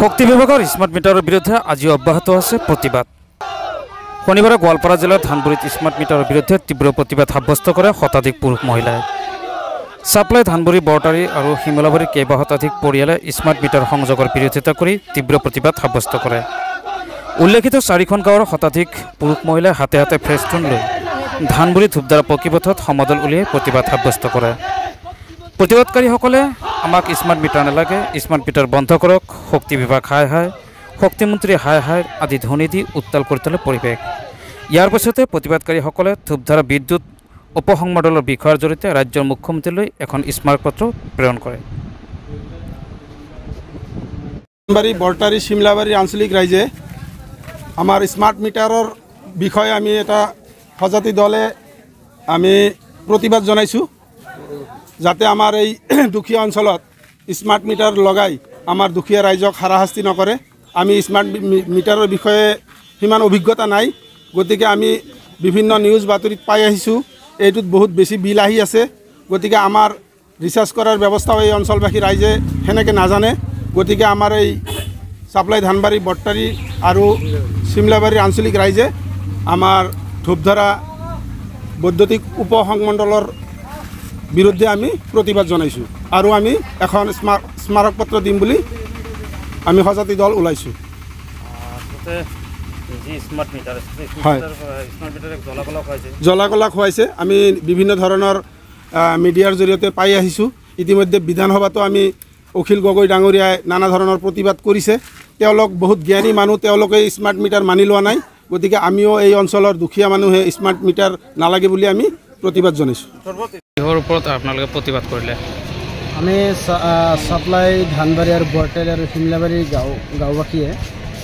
শক্তি বিভাগৰ স্মাৰ্ট মিটাৰৰ বিৰুদ্ধে আজি অব্যাহত আছে প্ৰতিবাদ। শনিবাৰে গোৱালপাৰা জিলাৰ ধানবুৰীত স্মাৰ্ট মিটাৰৰ বিৰুদ্ধে তীব্ৰ প্ৰতিবাদ সাব্যস্ত কৰে শতাধিক পুৰুষ মহিলাই। চাপ্লাই ধানবুৰী বৰতাৰী আৰু শিমলাবাৰীৰ কেইবা শতাধিক পৰিয়ালে স্মাৰ্ট মিটাৰ সংযোগৰ বিৰোধিতা কৰি তীব্ৰ প্ৰতিবাদ সাব্যস্ত কৰে। উল্লেখিত 4খন গাঁৱৰ শতাধিক পুৰুষ মহিলাই হাতে হাতে ফেষ্টুন লৈ ধানবুৰী ধূপধাৰা পকীপথত সমদল উলিয়াই প্ৰতিবাদ সাব্যস্ত কৰে। প্ৰতিবাদকাৰীসকলে আমাক স্মাৰ্ট মিটাৰ নালাগে, স্মাৰ্ট মিটাৰ বন্ধ কৰক, শক্তি বিভাগ হাই হাই, শক্তিমন্ত্ৰী হাই হাই আদি ধ্বনি দি উত্তাল কৰি তোলে পৰিৱেশ। ইয়াৰ পাছতে প্ৰতিবাদকাৰীসকলে ধূপধাৰা বিদ্যুৎ উপসংমণ্ডলৰ বিষয়াৰ জৰিয়তে ৰাজ্যৰ মুখ্যমন্ত্ৰীলৈ এখন স্মাৰকপত্ৰ প্ৰেৰণ কৰে। বৰতাৰী শিমলাবাৰী আঞ্চলিক ৰাইজে আমাৰ স্মাৰ্ট মিটাৰৰ বিষয়ে আমি এটা সজাতি দলে আমি প্ৰতিবাদ জনাইছোঁ, যাতে আমাৰ এই দুখীয়া অঞ্চলত স্মাৰ্ট মিটাৰ লগাই আমাৰ দুখীয়া ৰাইজক হাৰাশাস্তি নকৰে। আমি স্মাৰ্ট মিটাৰৰ বিষয়ে সিমান অভিজ্ঞতা নাই, গতিকে আমি বিভিন্ন নিউজ বাতৰিত পাই আহিছোঁ এইটোত বহুত বেছি বিল আহি আছে। গতিকে আমাৰ ৰিচাৰ্জ কৰাৰ ব্যৱস্থাও এই অঞ্চলবাসী ৰাইজে সেনেকৈ নাজানে। গতিকে আমাৰ এই চাপ্লাই ধানবাৰী বৰতাৰী আৰু শিমলাবাৰীৰ আঞ্চলিক ৰাইজে আমাৰ ধূপধাৰা বৈদ্যুতিক উপসংমণ্ডলৰ বিৰুদ্ধে আমি প্ৰতিবাদ জনাইছোঁ আৰু আমি এখন স্মাৰকপত্ৰ দিম বুলি আমি সজাতি দল ওলাইছোঁ। জ্বলা-কলা খুৱাইছে, আমি বিভিন্ন ধৰণৰ মিডিয়াৰ জৰিয়তে পাই আহিছোঁ। ইতিমধ্যে বিধানসভাতো আমি অখিল গগৈ ডাঙৰীয়াই নানা ধৰণৰ প্ৰতিবাদ কৰিছে। তেওঁলোক বহুত জ্ঞানী মানুহ, তেওঁলোকে স্মাৰ্ট মিটাৰ মানি লোৱা নাই। গতিকে আমিও এই অঞ্চলৰ দুখীয়া মানুহে স্মাৰ্ট মিটাৰ নালাগে বুলি আমি প্ৰতিবাদ জনাইছোঁ। কিহৰ ওপৰত আপোনালোকে প্ৰতিবাদ কৰিলে? আমি চাপ্লাই ধানবাৰী আৰু বৰতাৰী আৰু শিমলাবাৰীৰ গাঁওবাসীয়ে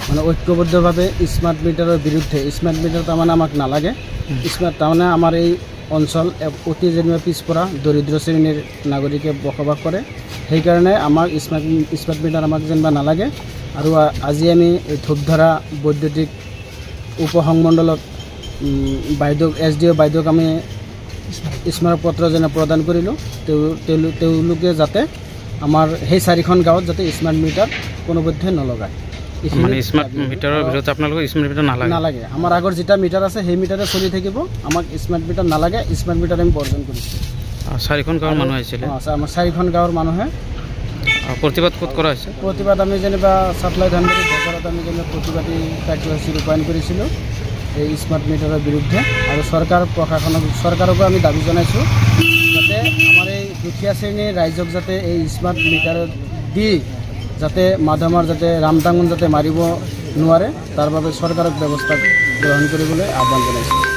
মানে ঐক্যবদ্ধভাৱে স্মাৰ্ট মিটাৰৰ বিৰুদ্ধে, স্মাৰ্ট মিটাৰ তাৰমানে আমাক নালাগে। স্মাৰ্ট তাৰমানে আমাৰ এই অঞ্চল অতি যেনিবা পিছপৰা দৰিদ্ৰ শ্ৰেণীৰ নাগৰিকে বসবাস কৰে, সেইকাৰণে আমাক স্মাৰ্ট মিটাৰ আমাক যেনিবা নালাগে। আৰু আজি আমি ধূপধাৰা বৈদ্যুতিক উপসংমণ্ডলত বাইদেউক SDO বাইদেউক আমি স্মাৰকপত্ৰ যেনে প্ৰদান কৰিলোঁ। তেওঁলোকে যাতে আমাৰ সেই 4খন গাঁৱত যাতে স্মাৰ্ট মিটাৰ কোনোপধ্যে নলগায়। স্মাৰ্ট মিটাৰৰ বিৰুদ্ধে আপোনালোকৰ স্মাৰ্ট মিটাৰ নালাগে। আমাৰ আগৰ যেটা মিটাৰ আছে সেই মিটাৰে চলি থাকিব, আমাক স্মাৰ্ট মিটাৰ নালাগে। স্মাৰ্ট মিটাৰ আমি বৰ্জন কৰিছোঁ। 4খন গাঁৱৰ মানুহ আহিছিলে? আমাৰ 4খন গাঁৱৰ মানুহে প্ৰতিবাদ ক'ত কৰা হৈছে? প্ৰতিবাদ আমি যেনিবা চাপ্লাই ধানবাৰী বজাৰত আমি যেনিবা প্ৰতিবাদী কাৰ্যসূচী ৰূপায়ণ কৰিছিলোঁ এই স্মাৰ্ট মিটাৰৰ বিৰুদ্ধে। আৰু চৰকাৰকো আমি দাবী জনাইছোঁ যাতে আমাৰ এই দুখীয়া শ্ৰেণীৰ ৰাইজক যাতে এই স্মাৰ্ট মিটাৰ দি যাতে মাধমাৰ যাতে ৰামটাঙোন যাতে মাৰিব নোৱাৰে, তাৰ বাবে চৰকাৰক ব্যৱস্থা গ্ৰহণ কৰিবলৈ আহ্বান জনাইছোঁ।